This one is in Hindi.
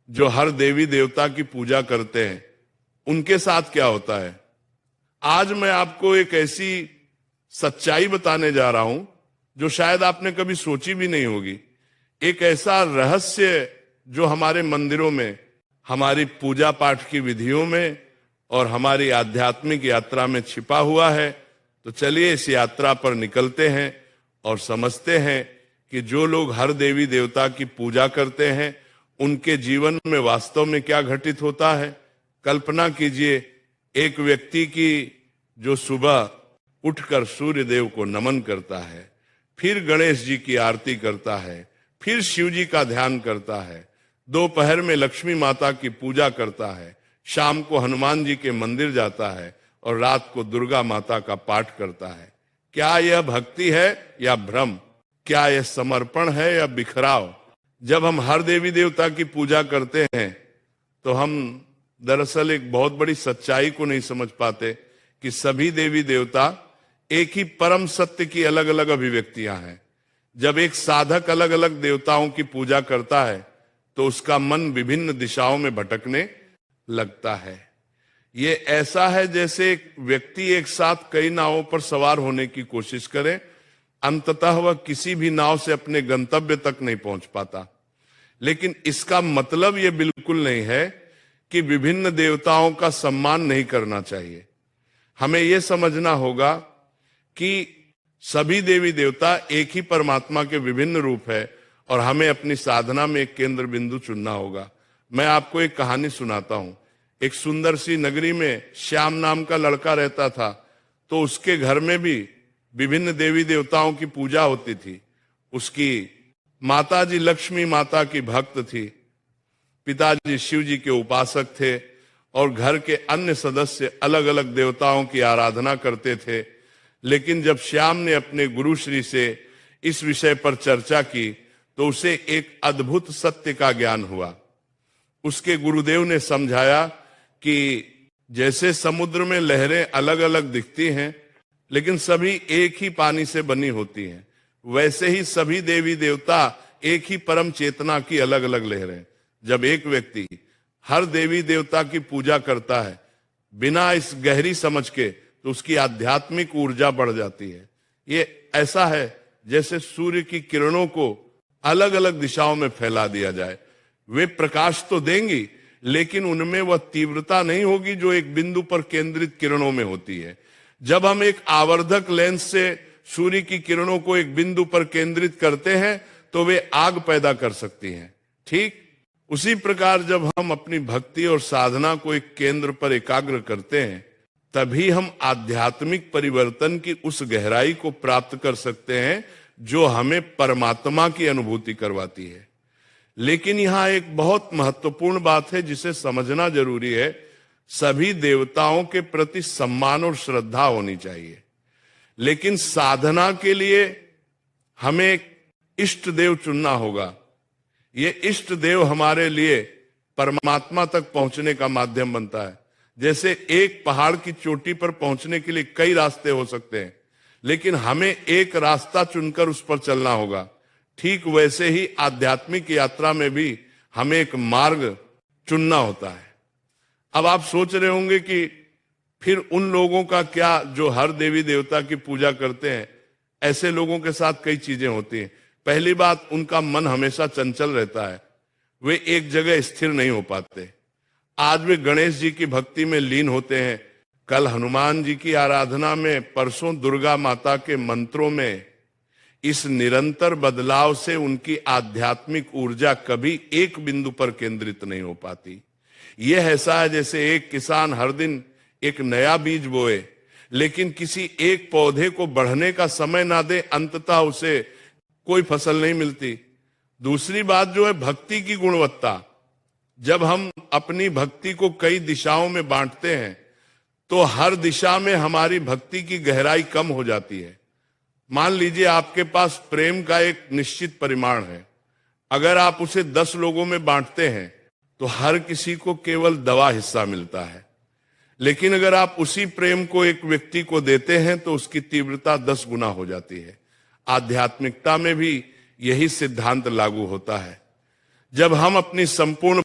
जो हर देवी देवता की पूजा करते हैं उनके साथ क्या होता है। आज मैं आपको एक ऐसी सच्चाई बताने जा रहा हूं जो शायद आपने कभी सोची भी नहीं होगी। एक ऐसा रहस्य जो हमारे मंदिरों में, हमारी पूजा पाठ की विधियों में और हमारी आध्यात्मिक यात्रा में छिपा हुआ है। तो चलिए इस यात्रा पर निकलते हैं और समझते हैं कि जो लोग हर देवी देवता की पूजा करते हैं उनके जीवन में वास्तव में क्या घटित होता है। कल्पना कीजिए एक व्यक्ति की जो सुबह उठकर सूर्य देव को नमन करता है, फिर गणेश जी की आरती करता है, फिर शिव जी का ध्यान करता है, दोपहर में लक्ष्मी माता की पूजा करता है, शाम को हनुमान जी के मंदिर जाता है और रात को दुर्गा माता का पाठ करता है। क्या यह भक्ति है या भ्रम? क्या यह समर्पण है या बिखराव? जब हम हर देवी देवता की पूजा करते हैं तो हम दरअसल एक बहुत बड़ी सच्चाई को नहीं समझ पाते कि सभी देवी देवता एक ही परम सत्य की अलग अलग अभिव्यक्तियां हैं। जब एक साधक अलग अलग देवताओं की पूजा करता है तो उसका मन विभिन्न दिशाओं में भटकने लगता है। ये ऐसा है जैसे एक व्यक्ति एक साथ कई नावों पर सवार होने की कोशिश करे, अंततः वह किसी भी नाव से अपने गंतव्य तक नहीं पहुंच पाता। लेकिन इसका मतलब यह बिल्कुल नहीं है कि विभिन्न देवताओं का सम्मान नहीं करना चाहिए। हमें यह समझना होगा कि सभी देवी देवता एक ही परमात्मा के विभिन्न रूप है और हमें अपनी साधना में एक केंद्र बिंदु चुनना होगा। मैं आपको एक कहानी सुनाता हूं। एक सुंदर सी नगरी में श्याम नाम का लड़का रहता था। तो उसके घर में भी विभिन्न देवी देवताओं की पूजा होती थी। उसकी माताजी लक्ष्मी माता की भक्त थी, पिताजी शिव जी के उपासक थे और घर के अन्य सदस्य अलग अलग देवताओं की आराधना करते थे। लेकिन जब श्याम ने अपने गुरु श्री से इस विषय पर चर्चा की तो उसे एक अद्भुत सत्य का ज्ञान हुआ। उसके गुरुदेव ने समझाया कि जैसे समुद्र में लहरें अलग अलग दिखती हैं लेकिन सभी एक ही पानी से बनी होती हैं, वैसे ही सभी देवी देवता एक ही परम चेतना की अलग अलग लहरें। जब एक व्यक्ति हर देवी देवता की पूजा करता है बिना इस गहरी समझ के तो उसकी आध्यात्मिक ऊर्जा बढ़ जाती है। ये ऐसा है जैसे सूर्य की किरणों को अलग अलग दिशाओं में फैला दिया जाए। वे प्रकाश तो देंगी लेकिन उनमें वह तीव्रता नहीं होगी जो एक बिंदु पर केंद्रित किरणों में होती है। जब हम एक आवर्धक लेंस से सूर्य की किरणों को एक बिंदु पर केंद्रित करते हैं तो वे आग पैदा कर सकती हैं। ठीक उसी प्रकार जब हम अपनी भक्ति और साधना को एक केंद्र पर एकाग्र करते हैं तभी हम आध्यात्मिक परिवर्तन की उस गहराई को प्राप्त कर सकते हैं जो हमें परमात्मा की अनुभूति करवाती है। लेकिन यहां एक बहुत महत्वपूर्ण बात है जिसे समझना जरूरी है। सभी देवताओं के प्रति सम्मान और श्रद्धा होनी चाहिए, लेकिन साधना के लिए हमें एक इष्ट देव चुनना होगा। ये इष्ट देव हमारे लिए परमात्मा तक पहुंचने का माध्यम बनता है। जैसे एक पहाड़ की चोटी पर पहुंचने के लिए कई रास्ते हो सकते हैं लेकिन हमें एक रास्ता चुनकर उस पर चलना होगा। ठीक वैसे ही आध्यात्मिक यात्रा में भी हमें एक मार्ग चुनना होता है। अब आप सोच रहे होंगे कि फिर उन लोगों का क्या जो हर देवी देवता की पूजा करते हैं। ऐसे लोगों के साथ कई चीजें होती हैं। पहली बात, उनका मन हमेशा चंचल रहता है, वे एक जगह स्थिर नहीं हो पाते। आज वे गणेश जी की भक्ति में लीन होते हैं, कल हनुमान जी की आराधना में, परसों दुर्गा माता के मंत्रों में। इस निरंतर बदलाव से उनकी आध्यात्मिक ऊर्जा कभी एक बिंदु पर केंद्रित नहीं हो पाती। यह ऐसा है जैसे एक किसान हर दिन एक नया बीज बोए लेकिन किसी एक पौधे को बढ़ने का समय ना दे, अंततः उसे कोई फसल नहीं मिलती। दूसरी बात जो है भक्ति की गुणवत्ता। जब हम अपनी भक्ति को कई दिशाओं में बांटते हैं तो हर दिशा में हमारी भक्ति की गहराई कम हो जाती है। मान लीजिए आपके पास प्रेम का एक निश्चित परिमाण है, अगर आप उसे 10 लोगों में बांटते हैं तो हर किसी को केवल दवा हिस्सा मिलता है। लेकिन अगर आप उसी प्रेम को एक व्यक्ति को देते हैं तो उसकी तीव्रता 10 गुना हो जाती है। आध्यात्मिकता में भी यही सिद्धांत लागू होता है। जब हम अपनी संपूर्ण